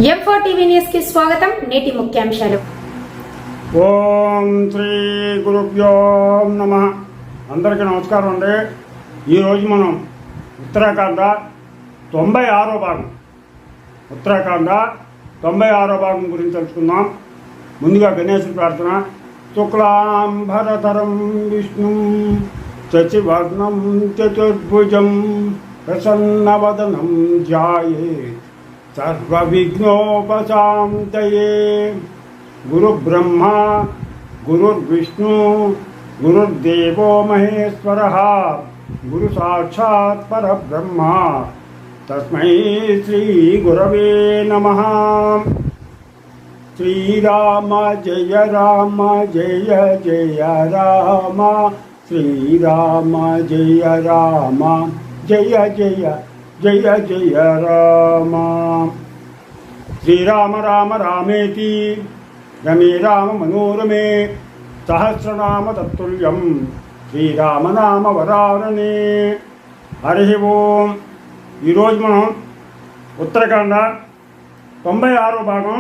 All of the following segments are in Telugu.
M4 టీవీ న్యూస్ కి స్వాగతం. నేటి ముఖ్యాంశాలు. ఓం శ్రీ గురుభ్యో నమః. అందరికీ నమస్కారం అండి. ఈరోజు మనం ఉత్తరాఖండ 96వ భాగం గురించి తెలుసుకుందాం. ముందుగా గణేశుడి ప్రార్థన. శుక్లాంబరధరం విష్ణుం శశివర్ణం చతుర్భుజం ప్రసన్నవదనం ధ్యాయేత్ సర్వవిఘ్నోపశాంతయే. గురుబ్రహ్మా గురుర్విష్ణు గురుర్దేవో మహేశ్వరః గురు సాక్షాత్ పరబ్రహ్మ తస్మై శ్రీ గురవే నమః. శ్రీరామ జయ రామ జయ జయ రామ శ్రీరామ జయ రామ జయ జయ జయ జయ రామ. శ్రీరామ రామ రామేతి రమే రామ మనోరమే సహస్రనామ తత్తుల్యం శ్రీరామనామ వరారణే. హరి ఓం. ఈరోజు మనం ఉత్తరాఖండ 96వ భాగం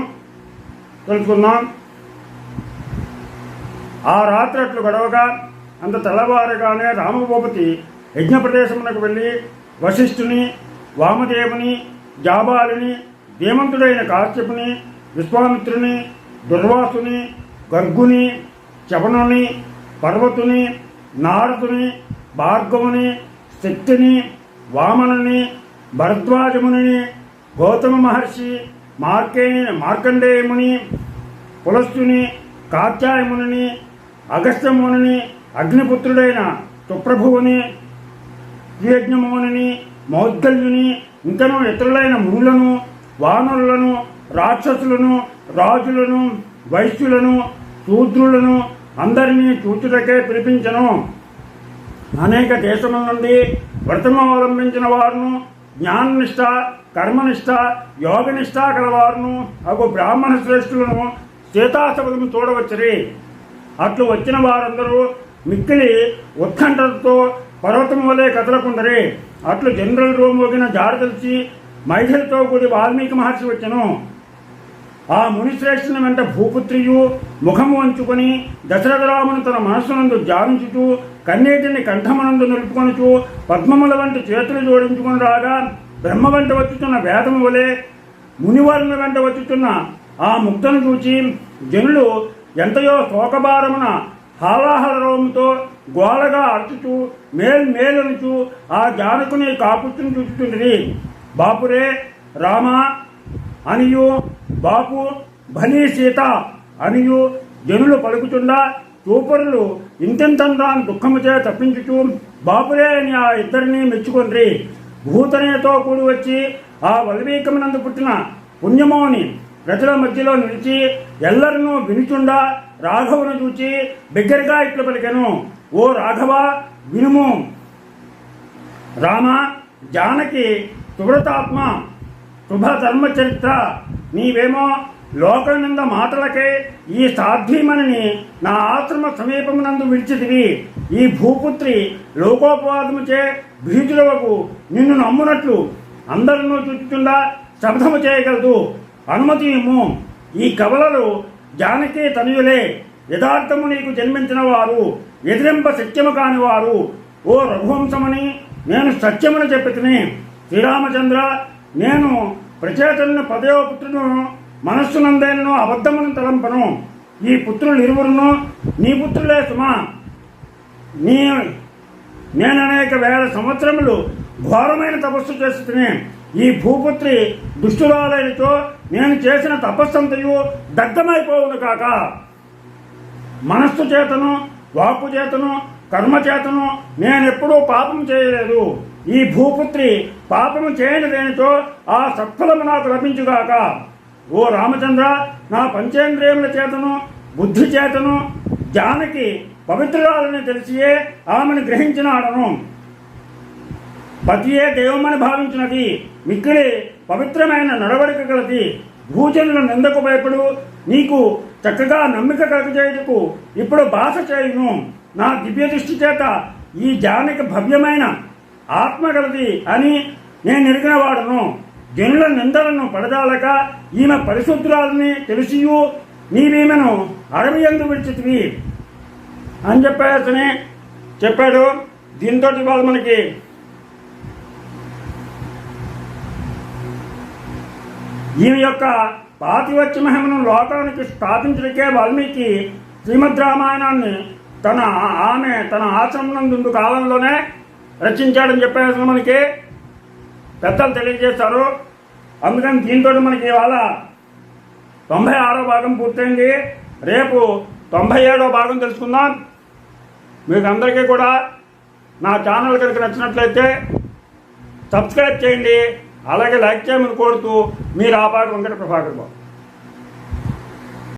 తెలుసుకుందాం. ఆ రాత్రి అట్లు గడవగా అంత తెల్లవారుగానే రామభూపతి యజ్ఞ ప్రదేశమునకు వెళ్ళి వశిష్ఠుని, వామదేవుని, జాబాలిని, ధీమంతుడైన కాశ్యపుని, విశ్వామిత్రుని, దుర్వాసుని, గర్గుని, చవనుని, పర్వతుని, నారదుని, భార్గవుని, శక్తిని, వామనుని, భరద్వాజముని, గౌతమ మహర్షి, మార్కండేయముని, పులస్తుని, కాత్యాయముని, అగస్త్యముని, అగ్నిపుత్రుడైన సుప్రభువుని, యజ్ఞముని, మౌద్గల్యుని, ఇంకనూ ఇతరులైన మునులను, వానరులను, రాక్షసులను, రాజులను, వైశ్యులను, శూద్రులను అందరినీ చూచుటకే పిలిపించను. అనేక దేశముల నుండి వ్రతము అవలంబించిన వారును, జ్ఞాననిష్ట, కర్మనిష్ట, యోగనిష్ట కలవారును అగు బ్రాహ్మణ శ్రేష్ఠులను సీతాసపదము చూడవచ్చరి. అట్లు వచ్చిన వారందరూ మిక్కిలి ఉత్కంఠతో పర్వతం వలె కదలకుండరే. అట్లు జనరల్ రోమోగిన జారు తెలిసి మైథిలితో కూడి వాల్మీకి మహర్షి వచ్చెను. ఆ మునిశ్రేష్ఠుని వెంట భూపుత్రియు ముఖము వంచుకొని దశరథరామును తన మనస్సునందు ధ్యానించుచు కన్నీటిని కంఠమనందు నిలుపుకొనుచు పద్మముల వంటి చేతులు జోడించుకుని రాగా బ్రహ్మ వెంట వచ్చుతున్న వేదము వలె మునివారుల వెంట వచ్చుతున్న ఆ ముక్తను చూచి జనులు ఎంతయో శోకభారమున హాలాహలంతో గోలగా అర్చుచు మేల్మేలనుచు ఆ జానకుని కాపుచ్చును చూచుతుండ్రి. బాపురే రామ అనియు, బాపు భనీ సీత అనియు జనులు పలుకుచుండా చూపరులు ఇంతెంతందాన్ని దుఃఖముచే తప్పించుచు బాపురే అని ఆ ఇద్దరిని మెచ్చుకొండ్రి. భూతనేతో కూడి వచ్చి ఆ వల్మీకమునందు పుట్టిన పుణ్యమోని ప్రజల మధ్యలో నిలిచి ఎల్లరినూ వినుచుండా రాఘవును చూచి బిగ్గరగా ఇట్లు పలికెను. ఓ రాఘవ వినుము. రామ జానకి సువ్రతాత్మ శుభధర్మ చరిత్ర నీవేమో లోకనంద మాటలకే ఈ సాధ్వీమణిని నా ఆశ్రమ సమీపమునందు విడిచితివి. ఈ భూపుత్రి లోకోపవాదముచే భీతులకు నిన్ను నమ్మునట్లు అందరినూ చూచుచుండా శబ్దము చేయగలదు. అనుమతి ఇమ్ము. ఈ కవలలు జానకి తనయులే. యథార్థము నీకు జన్మించిన వారు, ఎదిరింప సత్యము కాని వారు. ఓ రఘువంశమని నేను సత్యమును చెప్పితిని. శ్రీరామచంద్ర, నేను ప్రచేతను పదయో పుత్రులను మనస్సునందేను అబద్ధమును తలంపను. ఈ పుత్రులు ఇరువురును నీ పుత్రులే సుమా. నేననేక వేల సంవత్సరములు ఘోరమైన తపస్సు చేస్తున్నా. ఈ భూపుత్రి దుష్టురాలైనతో నేను చేసిన తపస్సంతయు దగ్ధమైపోవును కాక. మనస్సు చేతను, వాక్కు చేతను, కర్మ చేతను నేనెప్పుడూ పాపం చేయలేదు. ఈ భూపుత్రి పాపము చేయనిదేనితో ఆ సత్ఫలము నాకు లభించుగాక. ఓ రామచంద్ర, నా పంచేంద్రియముల చేతను, బుద్ధి చేతను జానకి పవిత్రురాలని తెలిసియే ఆమెను గ్రహించినాడను. పతియే దైవమని భావించినది, మిక్కిలి పవిత్రమైన నడవడిక గలది. భూజనుల నిందకు భయపడు నీకు చక్కగా నమ్మిక కలగజేయుటకు ఇప్పుడు భాష చేయును. నా దివ్య దృష్టి చేత ఈ జానకి భవ్యమైన ఆత్మ గలది అని నేను ఎరిగిన వాడును. జనుల నిందలను పడదాలక ఈమె పరిశుద్ధురాలని తెలిసియు నీవీమెను అడవి యందు విడిచితివి అని చెప్పేసి చెప్పాడు. దీంతో ఇవాళ మనకి ఈమె యొక్క పాతివత్య మహిమను లోకానికి స్థాపించడానికే వాల్మీకి శ్రీమద్ రామాయణాన్ని ఆమె తన ఆశ్రమం కాలంలోనే రచించాడని చెప్పేసి మనకి పెద్దలు తెలియజేస్తారు. అందుకని దీంతో మనకి ఇవాళ 96వ భాగం పూర్తయింది. రేపు 97వ భాగం తెలుసుకుందాం. మీకు అందరికీ కూడా నా ఛానల్ కనుక నచ్చినట్లయితే సబ్స్క్రైబ్ చేయండి, అలాగే లైక్ చేయమని కోరుతూ మీరు ఆపాటి వెంకట ప్రభాకర్ బాబు.